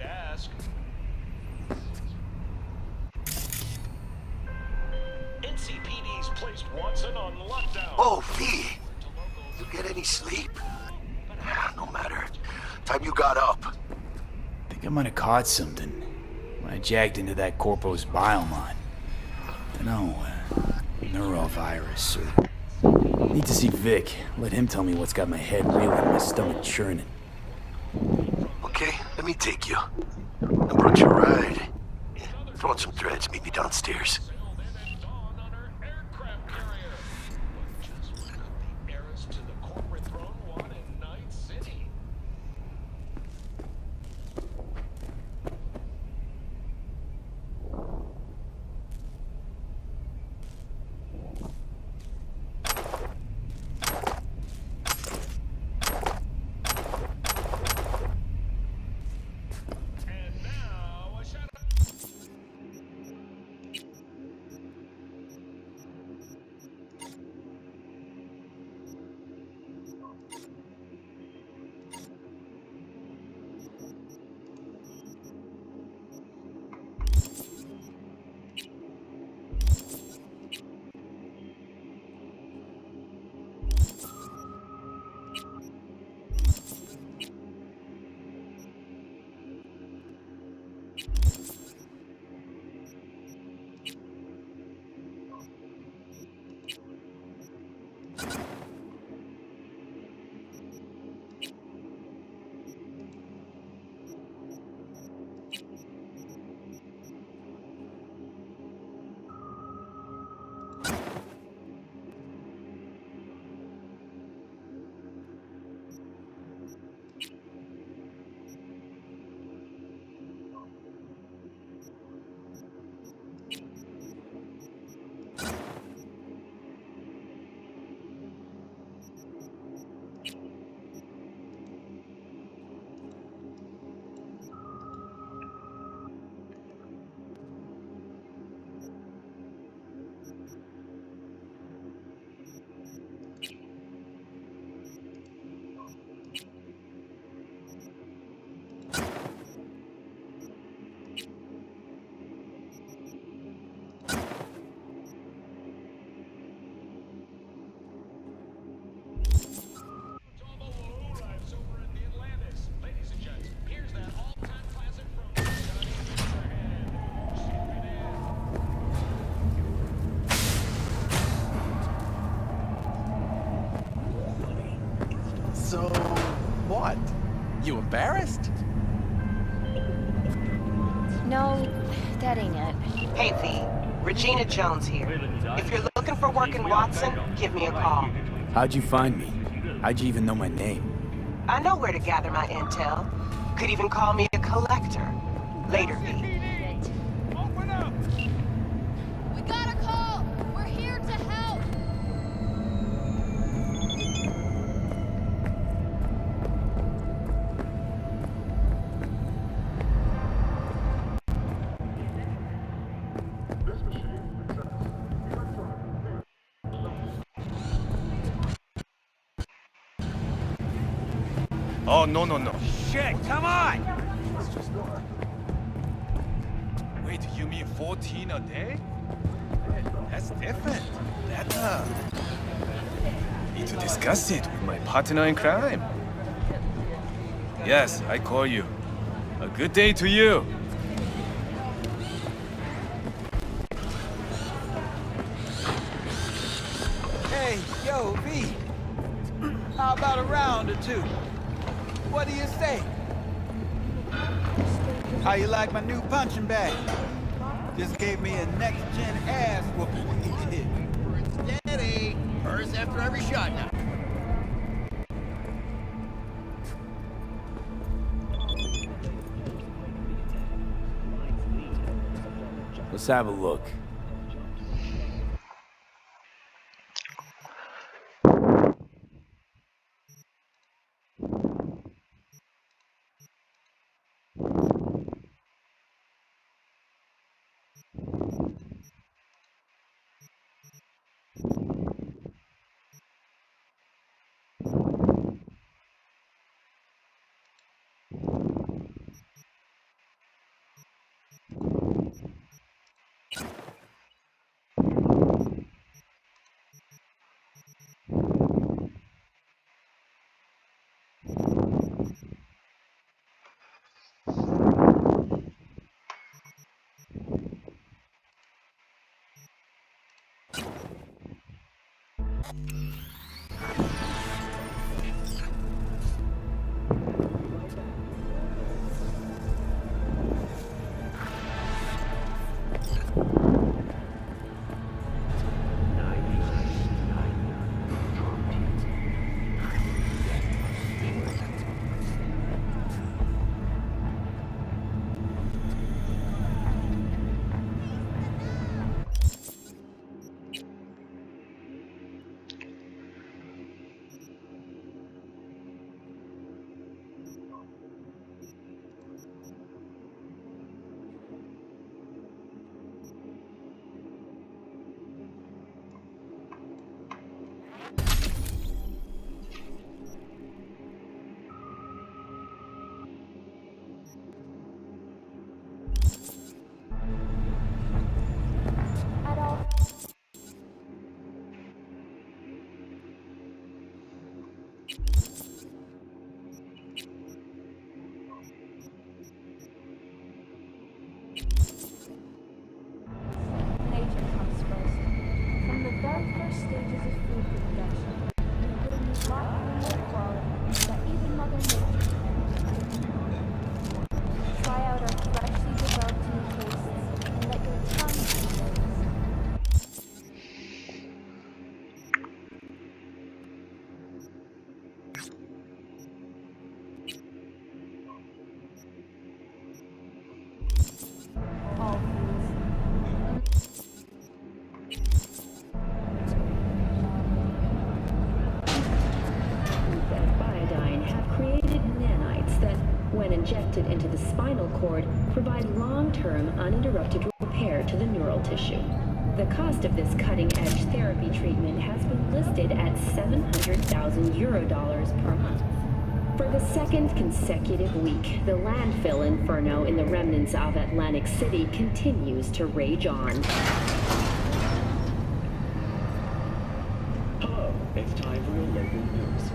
you ask. NCPD's placed Watson on lockdown. Oh, V! You get any sleep? No matter. Time you got up. I think I might have caught something when I jagged into that Corpo's biomon. Dunno, neurovirus or... Need to see Vic. Let him tell me what's got my head reeling and my stomach churning. Okay, let me take you. I brought you a ride. Throw on some threads, meet me downstairs. So, what? You embarrassed? No, that ain't it. Hey V, Regina Jones here. If you're looking for work in Watson, give me a call. How'd you find me? How'd you even know my name? I know where to gather my intel. Could even call me a collector. Later, V. We got a call! We're here to help! Oh, no. Shit, come on! Wait, you mean 14 a day? That's different. That, need to discuss it with my partner in crime. Yes, I call you. A good day to you. Hey, yo, V. How about a round or two? What do you say? How you like my new punching bag? Just gave me a next-gen ass whooping. Steady. First after every shot now. Let's have a look. implanted into the spinal cord provide long-term uninterrupted repair to the neural tissue. The cost of this cutting-edge therapy treatment has been listed at €700,000 per month. For the second consecutive week, the landfill inferno in the remnants of Atlantic City continues to rage on. Hello, it's time for your local news.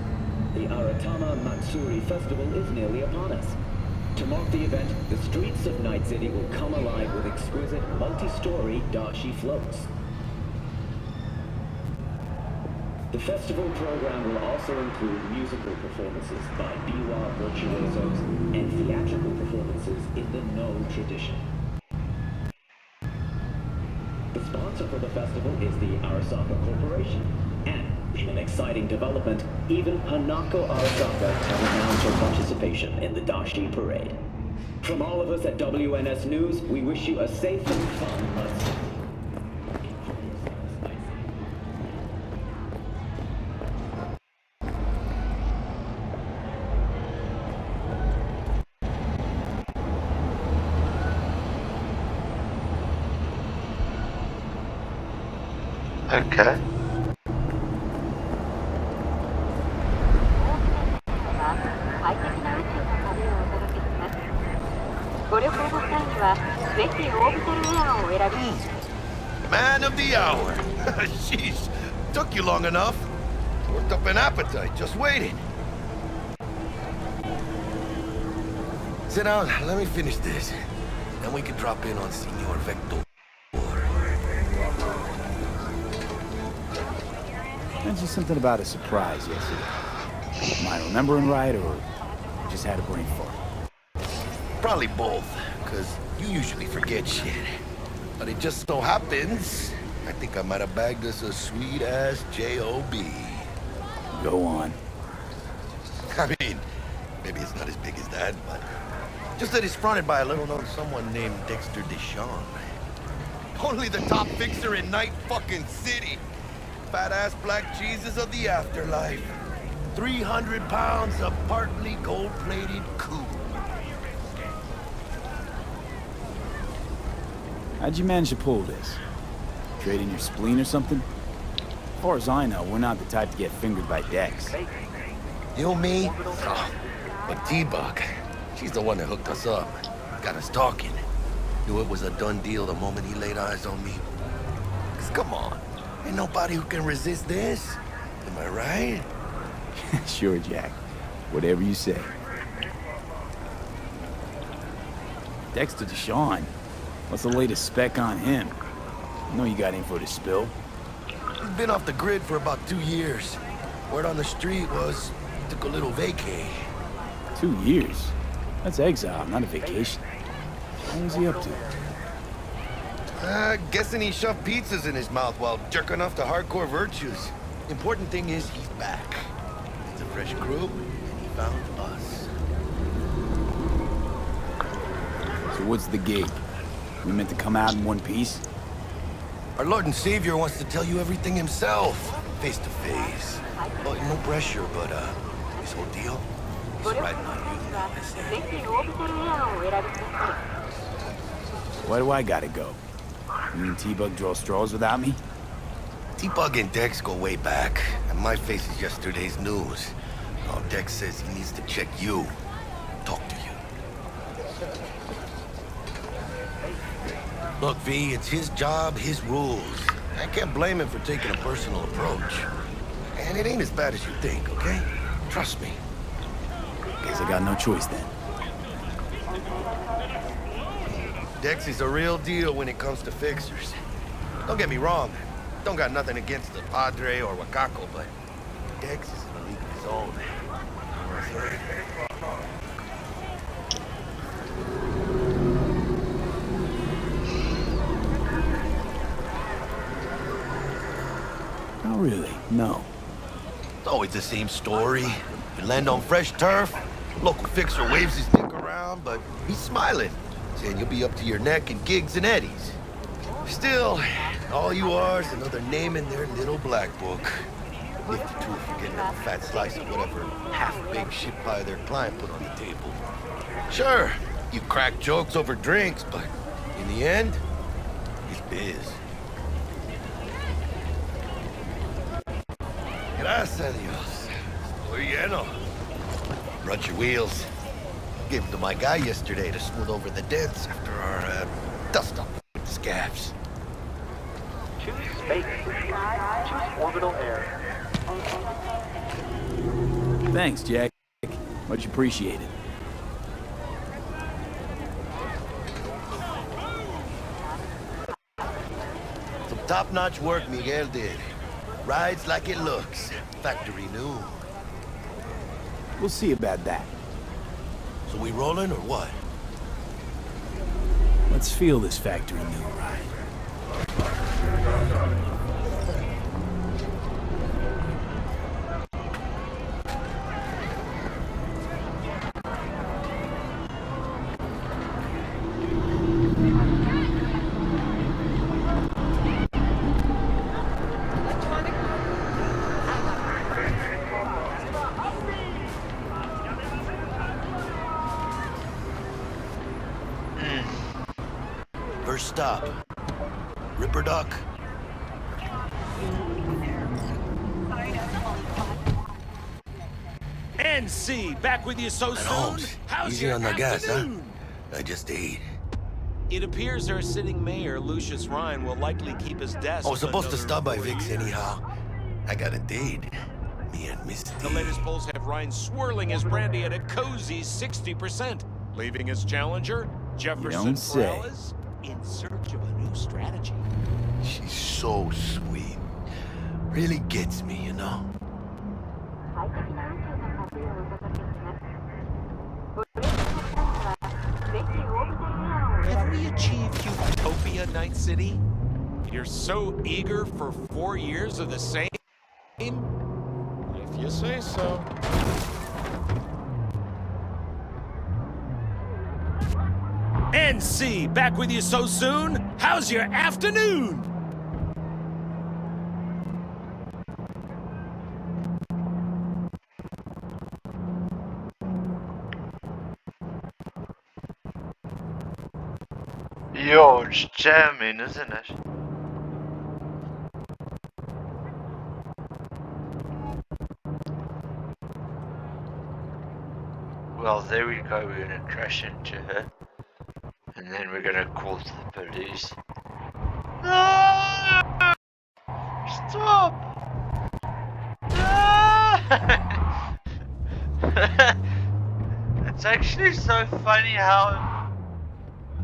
The Aratama Matsuri Festival is nearly upon us. To mark the event, the streets of Night City will come alive with exquisite multi-story dashi floats. The festival program will also include musical performances by biwa virtuosos and theatrical performances in the No tradition. The sponsor for the festival is the Arasaka Corporation. And in an exciting development, even Hanako Arasaka has announced her participation in the Dashi Parade. From all of us at WNS News, we wish you a safe and fun Matsuri. Okay. Man of the hour. Sheesh. Took you long enough. Worked up an appetite just waiting. Sit down, let me finish this. Then we can drop in on Senor Vector. Mentioned something about a surprise yesterday. Am I remembering right, or just had a brain fart? Probably both, because you usually forget shit. But it just so happens, I think I might have bagged us a sweet-ass J.O.B. Go on. I mean, maybe it's not as big as that, but just that it's fronted by a little-known someone named Dexter Deshawn. Only the top fixer in Night fucking City. Fat-ass black Jesus of the afterlife. 300 pounds of partly gold-plated coup. How'd you manage to pull this? Trading your spleen or something? As far as I know, we're not the type to get fingered by Dex. You, me? Oh, but T-Bug, she's the one that hooked us up. Got us talking. Knew it was a done deal the moment he laid eyes on me. 'Cause come on, ain't nobody who can resist this. Am I right? Sure, Jack. Whatever you say. Dexter Deshawn. What's the latest spec on him? I know you got info to spill. He's been off the grid for about 2 years. Word on the street was he took a little vacay. 2 years? That's exile, not a vacation. What was he up to? Guessing he shoved pizzas in his mouth while jerking off to hardcore virtues. Important thing is he's back. It's a fresh crew, and he found us. So what's the gig? We meant to come out in one piece? Our Lord and Savior wants to tell you everything himself, face to face. Well, no pressure, but this whole deal is riding on you. Why do I gotta go? You and T-Bug draw straws without me? T-Bug and Dex go way back, and my face is yesterday's news. Now Dex says he needs to check you, talk to you. Look, V, it's his job, his rules. I can't blame him for taking a personal approach. And it ain't as bad as you think, okay? Trust me. Guess I got no choice then. Dex is a real deal when it comes to fixers. Don't get me wrong. Don't got nothing against the Padre or Wakako, but Dex is in a league of his own. Not really, no. It's always the same story. You land on fresh turf, local fixer waves his dick around, but he's smiling, saying you'll be up to your neck in gigs and eddies. Still, all you are is another name in their little black book. If the two for getting them a fat slice of whatever half-baked shit pie their client put on the table. Sure, you crack jokes over drinks, but in the end, it's biz. Gracias a Dios. Estoy lleno. Run your wheels. Gave them to my guy yesterday to smooth over the dents after our dust-up with scabs. Choose space. Choose orbital air. Thanks, Jack. Much appreciated. Some top-notch work Miguel did. Rides like it looks. Factory new. We'll see about that. So we rolling or what? Let's feel this factory new ride. First stop. Ripper Duck. NC, back with you so And soon? Holmes, How's easy your on the gas, huh? afternoon? I just ate. It appears our sitting mayor, Lucius Rhine, will likely keep his desk. I was supposed to another stop by 4 Vic's years. anyhow. I got a date. Me and Misty. The latest polls have Rhine swirling his brandy at a cozy 60%, leaving his challenger, Jefferson don't say. Perales, in search of a new strategy. She's so sweet. Really gets me, you know? Have we achieved utopia, Night City? You're so eager for 4 years of the same? If you say so. NC, back with you so soon? How's your afternoon? Yo, it's jamming, isn't it? Well, there we go, we're gonna crash into her. And then we're gonna call the police. No! Stop! No! It's actually so funny how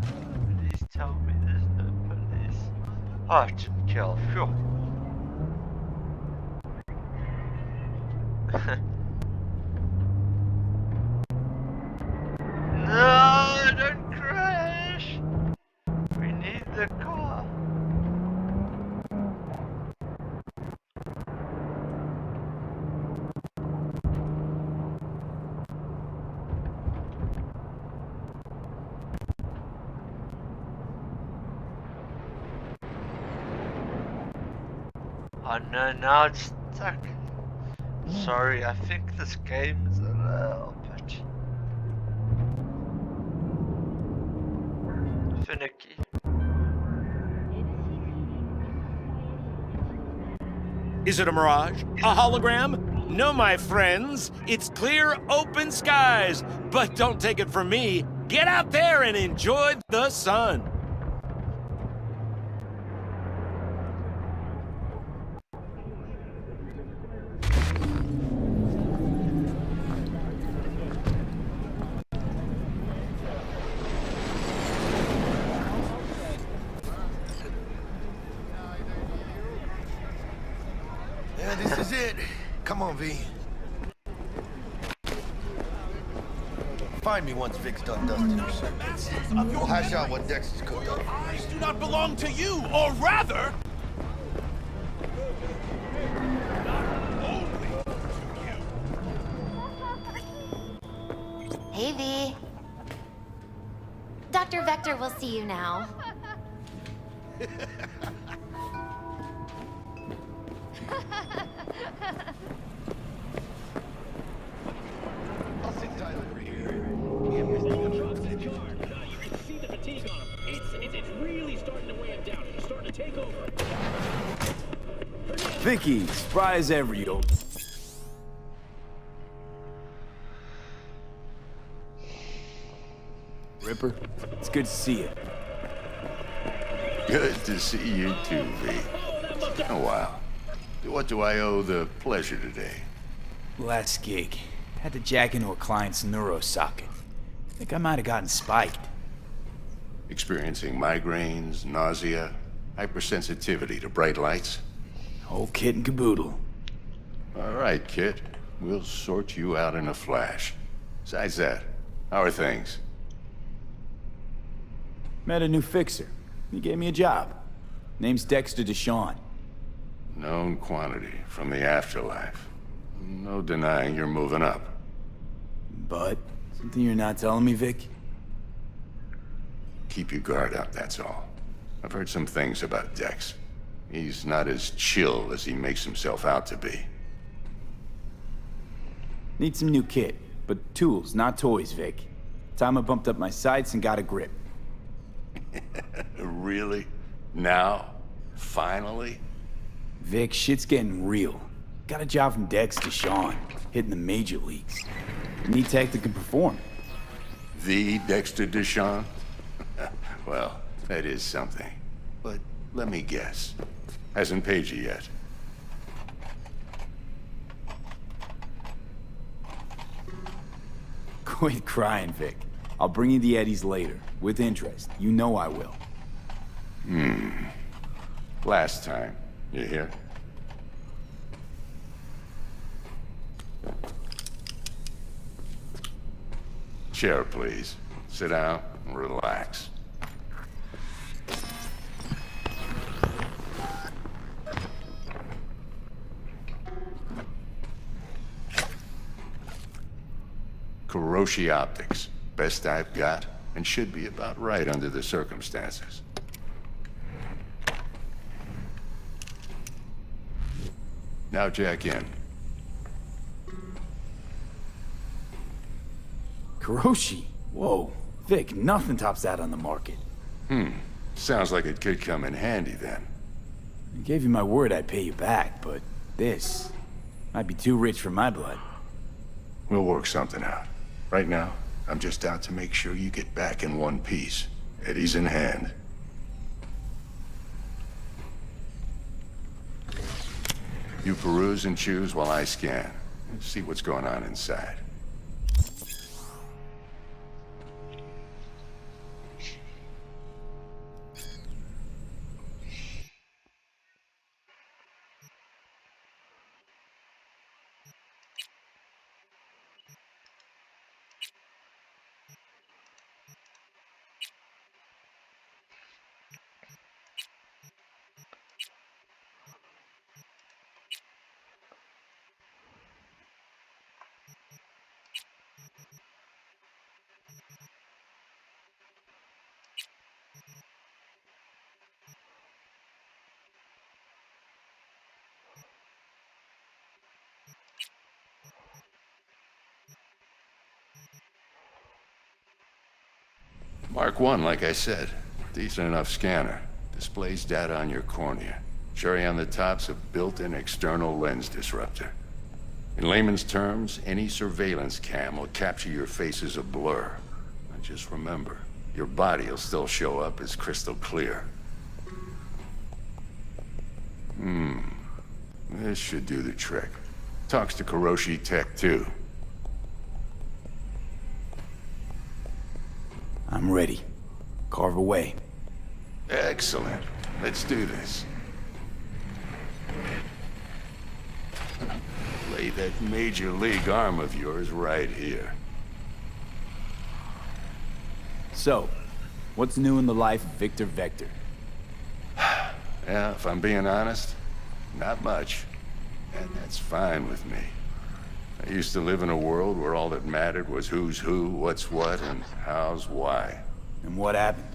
police tell me there's no police. Oh, Jim Kill, phew. No, don't crash! We need the car. Oh no, now it's stuck. Sorry, I think this game is a little bit finicky. Is it a mirage? A hologram? No, my friends. It's clear, open skies. But don't take it from me. Get out there and enjoy the sun. Yeah, this is it. Come on, V. Find me once Vic's done dusting her circuits. We'll hash out what Dex has cooked up. These do not belong to you, or rather... Hey, V. Dr. Vector will see you now. I'll sit tight over here. It's really starting to weigh him down. It's starting to take over. Vicky, spry as ever, yo. Ripper, it's good to see you. Good to see you too, V. Oh, wow. What do I owe the pleasure today? Last gig. Had to jack into a client's neuro socket. Think I might have gotten spiked. Experiencing migraines, nausea, hypersensitivity to bright lights? Whole kit and caboodle. All right, kid. We'll sort you out in a flash. Besides that, how are things? Met a new fixer. He gave me a job. Name's Dexter Deshawn. Known quantity from the afterlife. No denying you're moving up. But, something you're not telling me, Vic? Keep your guard up, that's all. I've heard some things about Dex. He's not as chill as he makes himself out to be. Need some new kit, but tools, not toys, Vic. Time I bumped up my sights and got a grip. Really? Now? Finally? Vic, shit's getting real. Got a job from Dex Deshawn, hitting the major leagues. Need tech that can perform. The Dexter Deshawn? Well, that is something. But let me guess. Hasn't paid you yet. Quit crying, Vic. I'll bring you the eddies later, with interest. You know I will. Last time. You hear? Chair, please. Sit down and relax. Kuroshi Optics. Best I've got, and should be about right under the circumstances. Now jack in. Kuroshi? Whoa. Vic, nothing tops that on the market. Sounds like it could come in handy then. I gave you my word I'd pay you back, but this might be too rich for my blood. We'll work something out. Right now, I'm just out to make sure you get back in one piece. Eddie's in hand. You peruse and choose while I scan. See what's going on inside. Mark 1, like I said. Decent enough scanner. Displays data on your cornea. Cherry on the top's a built-in external lens disruptor. In layman's terms, any surveillance cam will capture your face as a blur. And just remember, your body will still show up as crystal clear. This should do the trick. Talks to Kuroshi Tech, too. I'm ready. Carve away. Excellent. Let's do this. Lay that major league arm of yours right here. So, what's new in the life of Victor Vector? Yeah, if I'm being honest, not much. And that's fine with me. I used to live in a world where all that mattered was who's who, what's what, and how's why. And what happened?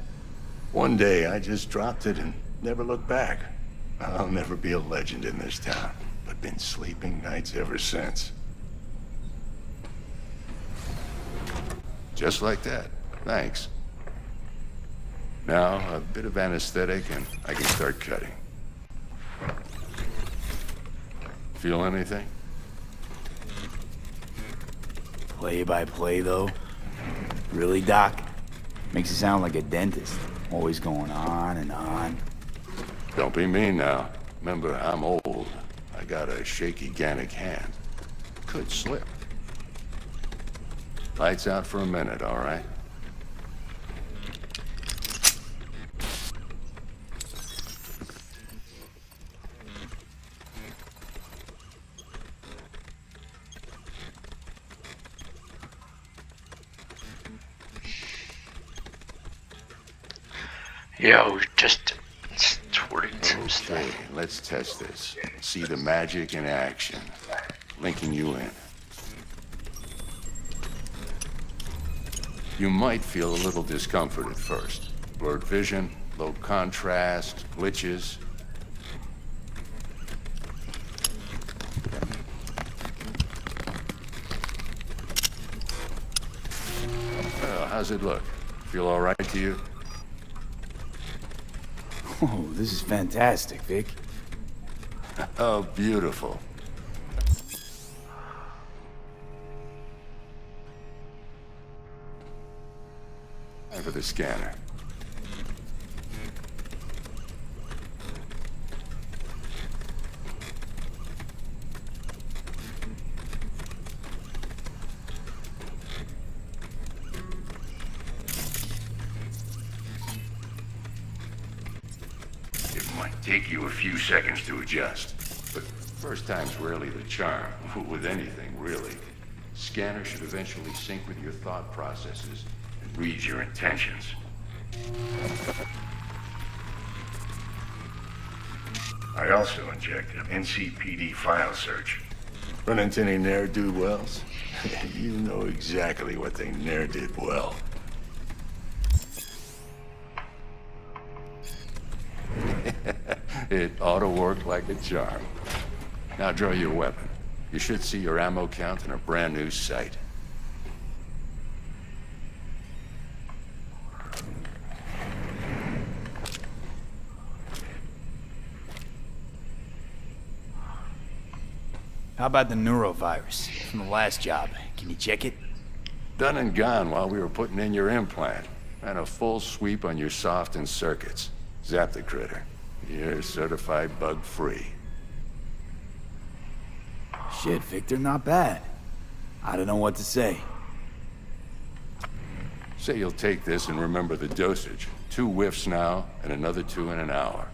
One day, I just dropped it and never looked back. I'll never be a legend in this town. but been sleeping nights ever since. Just like that. Thanks. Now, a bit of anesthetic and I can start cutting. Feel anything? Play by play, though? Really, Doc? Makes you sound like a dentist. Always going on and on. Don't be mean now. Remember, I'm old. I got a shaky Gannic hand. Could slip. Lights out for a minute, all right? Yo, just tortured some Okay, stuff. let's test this. See the magic in action. Linking you in. You might feel a little discomfort at first. Blurred vision, low contrast, glitches. How's it look? Feel all right to you? Oh, this is fantastic, Vic. Oh, beautiful. Time for the scanner. Take you a few seconds to adjust. But first time's rarely the charm, with anything, really. Scanner should eventually sync with your thought processes and read your intentions. I also injected NCPD file search. Run into any ne'er-do-wells? You know exactly what they ne'er did well. It ought to work like a charm. Now draw your weapon. You should see your ammo count in a brand new sight. How about the neurovirus from the last job? Can you check it? Done and gone while we were putting in your implant. Ran a full sweep on your soft and circuits. Zap the critter. You're certified bug-free. Shit, Victor, not bad. I don't know what to say. Say you'll take this and remember the dosage. 2 whiffs now, and another 2 in an hour.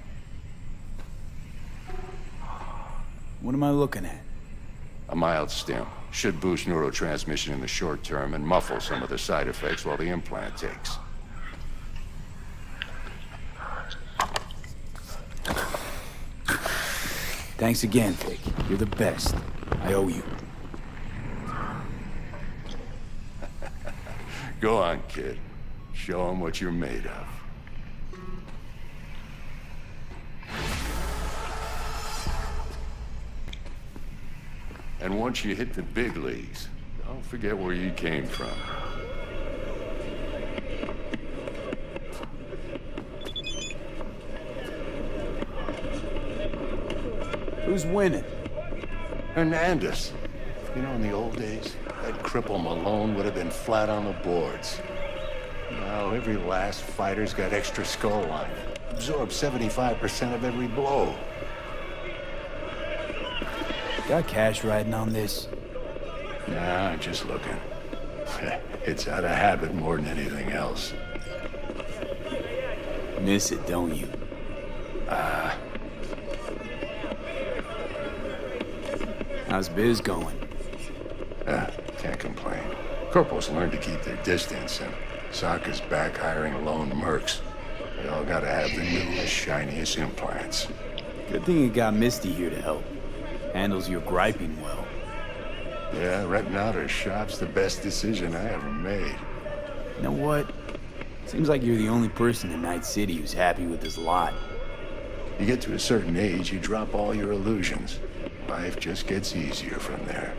What am I looking at? A mild stim. Should boost neurotransmission in the short term and muffle some of the side effects while the implant takes. Thanks again, Vic. You're the best. I owe you. Go on, kid. Show 'em what you're made of. And once you hit the big leagues, don't forget where you came from. Who's winning? Hernandez. You know, in the old days, that cripple Malone would have been flat on the boards. Now, every last fighter's got extra skull line. Absorbs 75% of every blow. Got cash riding on this? Nah, just looking. It's out of habit more than anything else. Miss it, don't you? How's biz going? Can't complain. Corporals learn to keep their distance, and Sokka's back hiring lone mercs. They all gotta have the newest, shiniest implants. Good thing you got Misty here to help. Handles your griping well. Yeah, renting out her shop's the best decision I ever made. You know what? Seems like you're the only person in Night City who's happy with this lot. You get to a certain age, you drop all your illusions. Life just gets easier from there.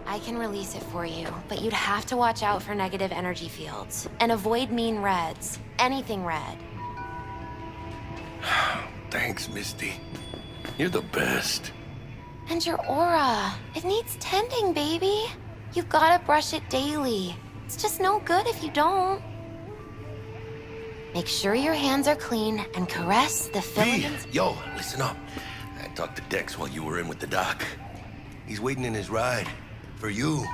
I can release it for you, but you'd have to watch out for negative energy fields. And avoid mean reds. Anything red. Thanks, Misty. You're the best. And your aura. It needs tending, baby. You've gotta brush it daily. It's just no good if you don't. Make sure your hands are clean and caress the filaments. Yo, listen up. I talked to Dex while you were in with the doc. He's waiting in his ride. For you.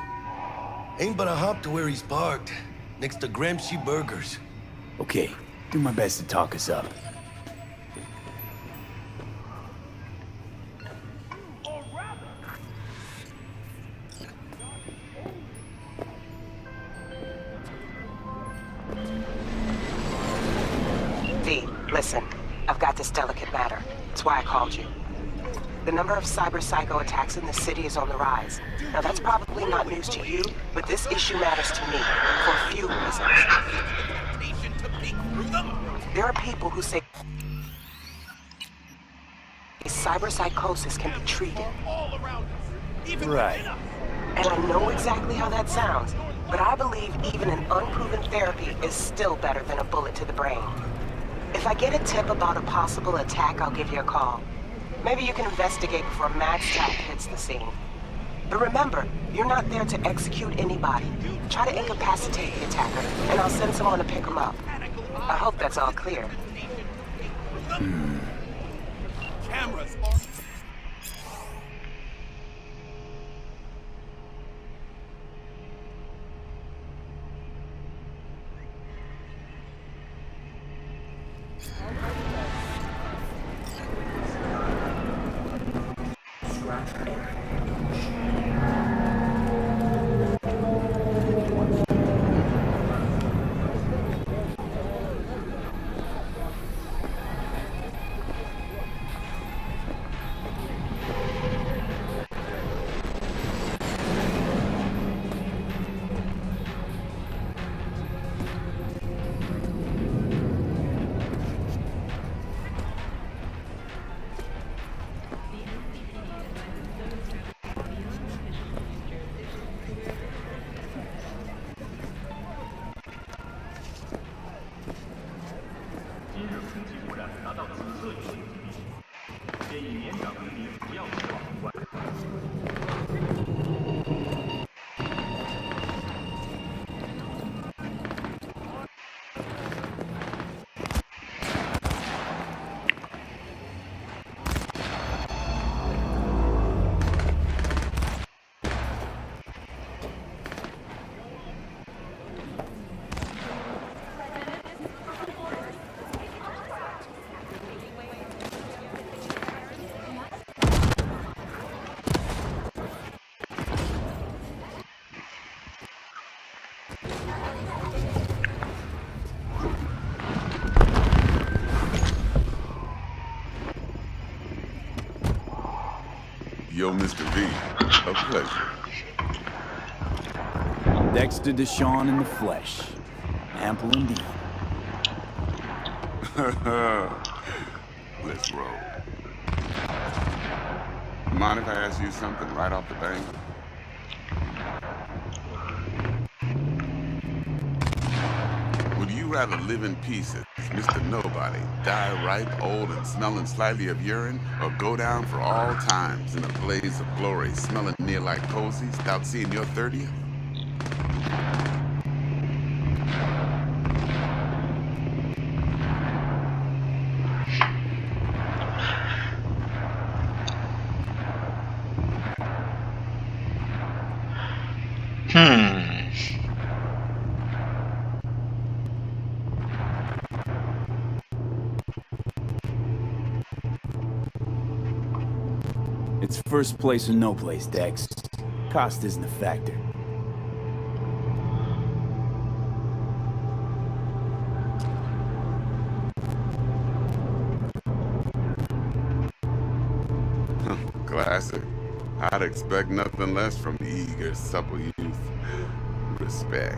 Ain't but a hop to where he's parked. Next to Gramsci Burgers. Okay, do my best to talk us up. V, listen. I've got this delicate matter. That's why I called you. The number of cyber-psycho attacks in the city is on the rise. Now, that's probably not news to you, but this issue matters to me for a few reasons. There are people who say cyberpsychosis can be treated. Right. And I know exactly how that sounds, but I believe even an unproven therapy is still better than a bullet to the brain. If I get a tip about a possible attack, I'll give you a call. Maybe you can investigate before Max Tack hits the scene. But remember, you're not there to execute anybody. Try to incapacitate the attacker, and I'll send someone to pick him up. I hope that's all clear. Cameras Yo, Mr. V, a pleasure. Dexter Deshawn in the flesh. Ample indeed. Let's roll. Mind if I ask you something right off the bat? Would you rather live in pieces, Mr. Nobody, die ripe, old, and smelling slightly of urine, or go down for all times in a blaze of glory, smelling near like posies, without seeing your 30th? It's first place or no place, Dex. Cost isn't a factor. Classic. I'd expect nothing less from eager, supple youth. Respect.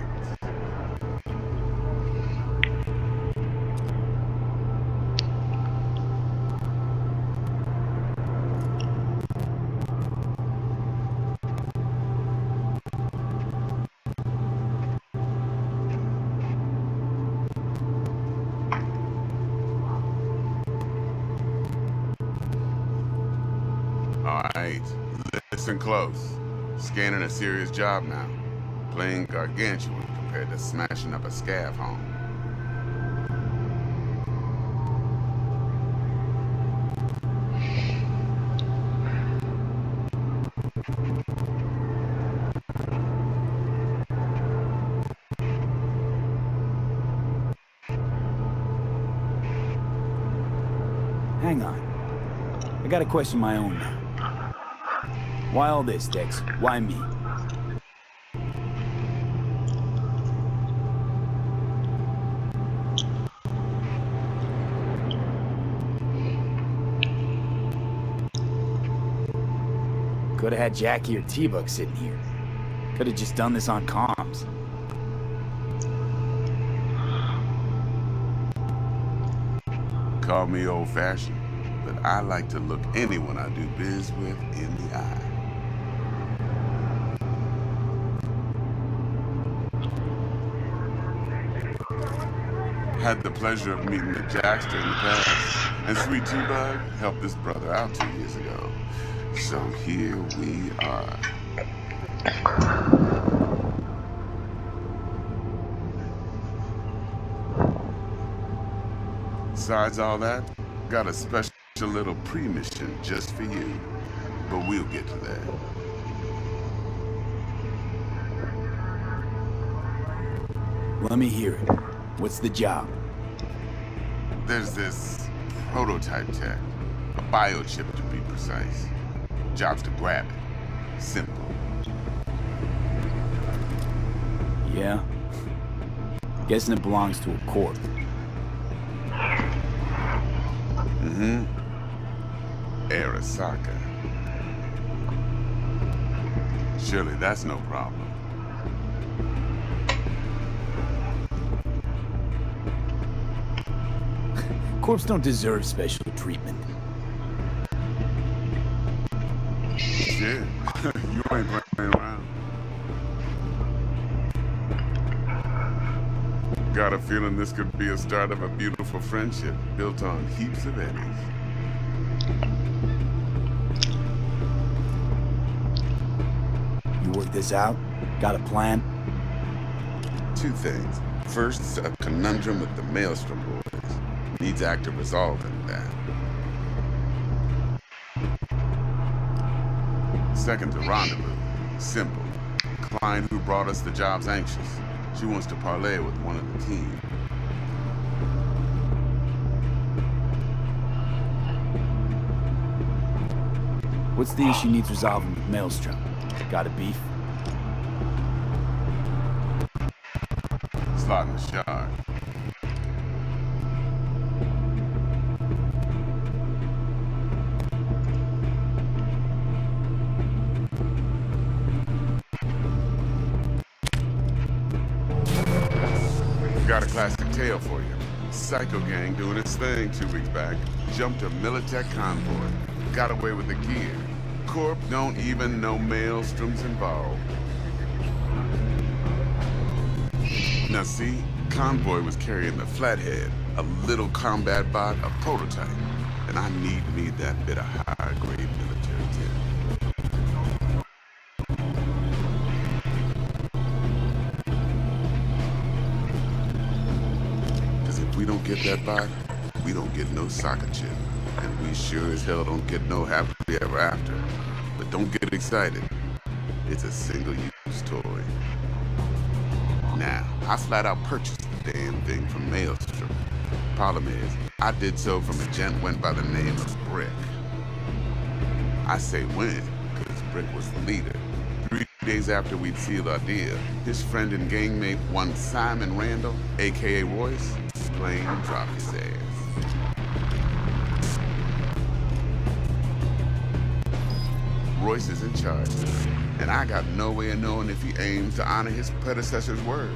Alright, listen close. Scanning a serious job now. Playing gargantuan compared to smashing up a scav home. Hang on. I got a question of my own now. Why all this, Dex? Why me? Could have had Jackie or T-Bug sitting here. Could have just done this on comms. Call me old-fashioned, but I like to look anyone I do biz with in the eye. Had the pleasure of meeting the Jackster in the past, and Sweet T-Bug helped this brother out 2 years ago. So here we are. Besides all that, got a special little pre-mission just for you. But we'll get to that. Let me hear it. What's the job? There's this prototype tech, a biochip to be precise. Job's to grab it. Simple. Yeah? Guessing it belongs to a corp. Mm-hmm. Arasaka. Surely that's no problem. Corps don't deserve special treatment. Shit, you ain't playing around. Got a feeling this could be a start of a beautiful friendship built on heaps of eddies. You work this out? Got a plan? Two things. First, a conundrum with the Maelstrom boys. Needs active resolving that. Second, a rendezvous. Simple. Client who brought us the job's anxious. She wants to parlay with one of the team. What's the issue needs resolving with Maelstrom? Got a beef? Slot in the shard. Got a classic tale for you. Psycho gang doing its thing 2 weeks back. Jumped a Militech convoy. Got away with the gear. Corp don't even know Maelstrom's involved. Now see, convoy was carrying the Flathead, a little combat bot, a prototype. And I need that bit of high-grade military tip. If we don't get that bot, we don't get no soccer chip. And we sure as hell don't get no happily ever after. But don't get excited. It's a single-use toy. Now, I flat out purchased the damn thing from Maelstrom. Problem is, I did so from a gent went by the name of Brick. I say when, because Brick was the leader. 3 days after we'd sealed our deal, his friend and gangmate, one Simon Randall, a.k.a. Royce, plain dropped his ass. Royce is in charge now, and I got no way of knowing if he aims to honor his predecessor's word.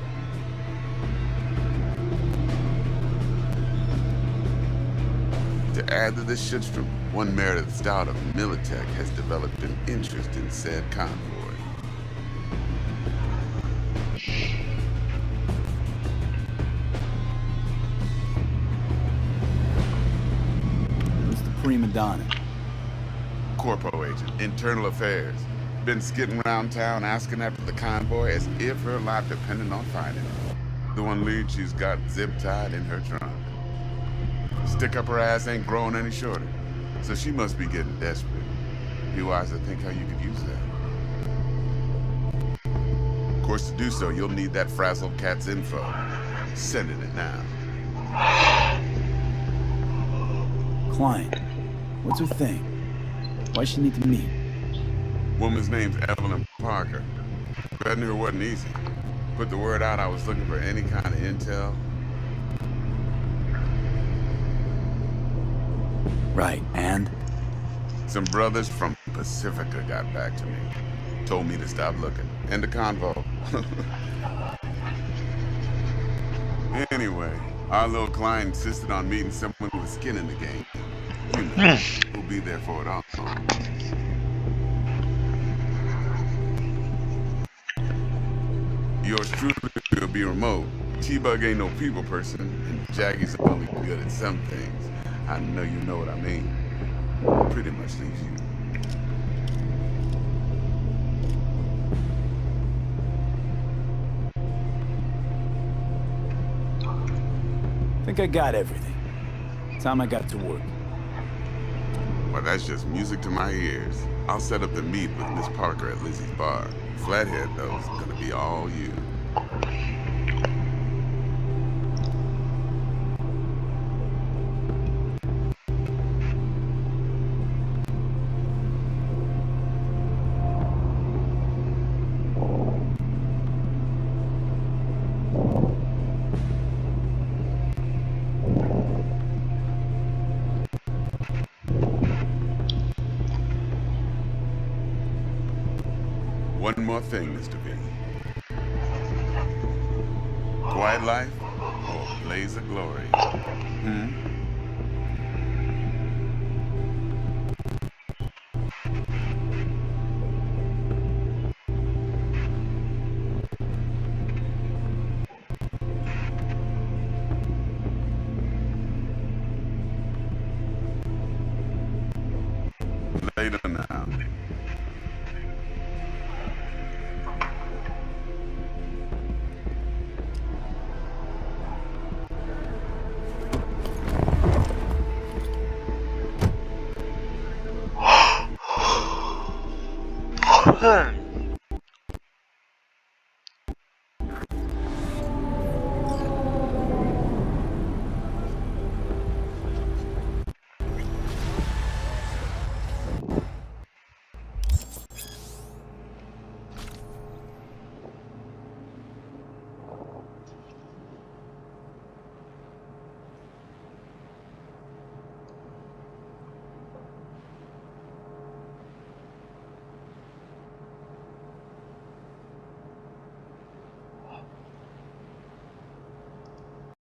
To add to this shitstorm, one Meredith Stout of Militech has developed an interest in said convoy. Who's the prima donna? Corpo agent, internal affairs. Been skidding around town asking after the convoy as if her life depended on finding it. The one lead she's got zip-tied in her trunk. Stick up her ass ain't growing any shorter, so she must be getting desperate. Be wise to think how you could use that. Of course, to do so, you'll need that frazzled cat's info. Sending it now. Client. What's her thing? Why she need to meet? Woman's name's Evelyn Parker. Betting her wasn't easy. Put the word out I was looking for any kind of intel. Right, and? Some brothers from Pacifica got back to me. Told me to stop looking. End the convo. Anyway, our little client insisted on meeting someone with skin in the game. You know, who'll be there for it all. Yours truly will be remote. T-Bug ain't no people person, and Jaggy's only good at some things. I know you know what I mean. Pretty much leaves you. Think I got everything. Time I got to work. Well, that's just music to my ears. I'll set up the meet with Miss Parker at Lizzie's bar. Flathead, though, is gonna be all you. One more thing, Mr. B. Quiet life or blaze of glory? Later now.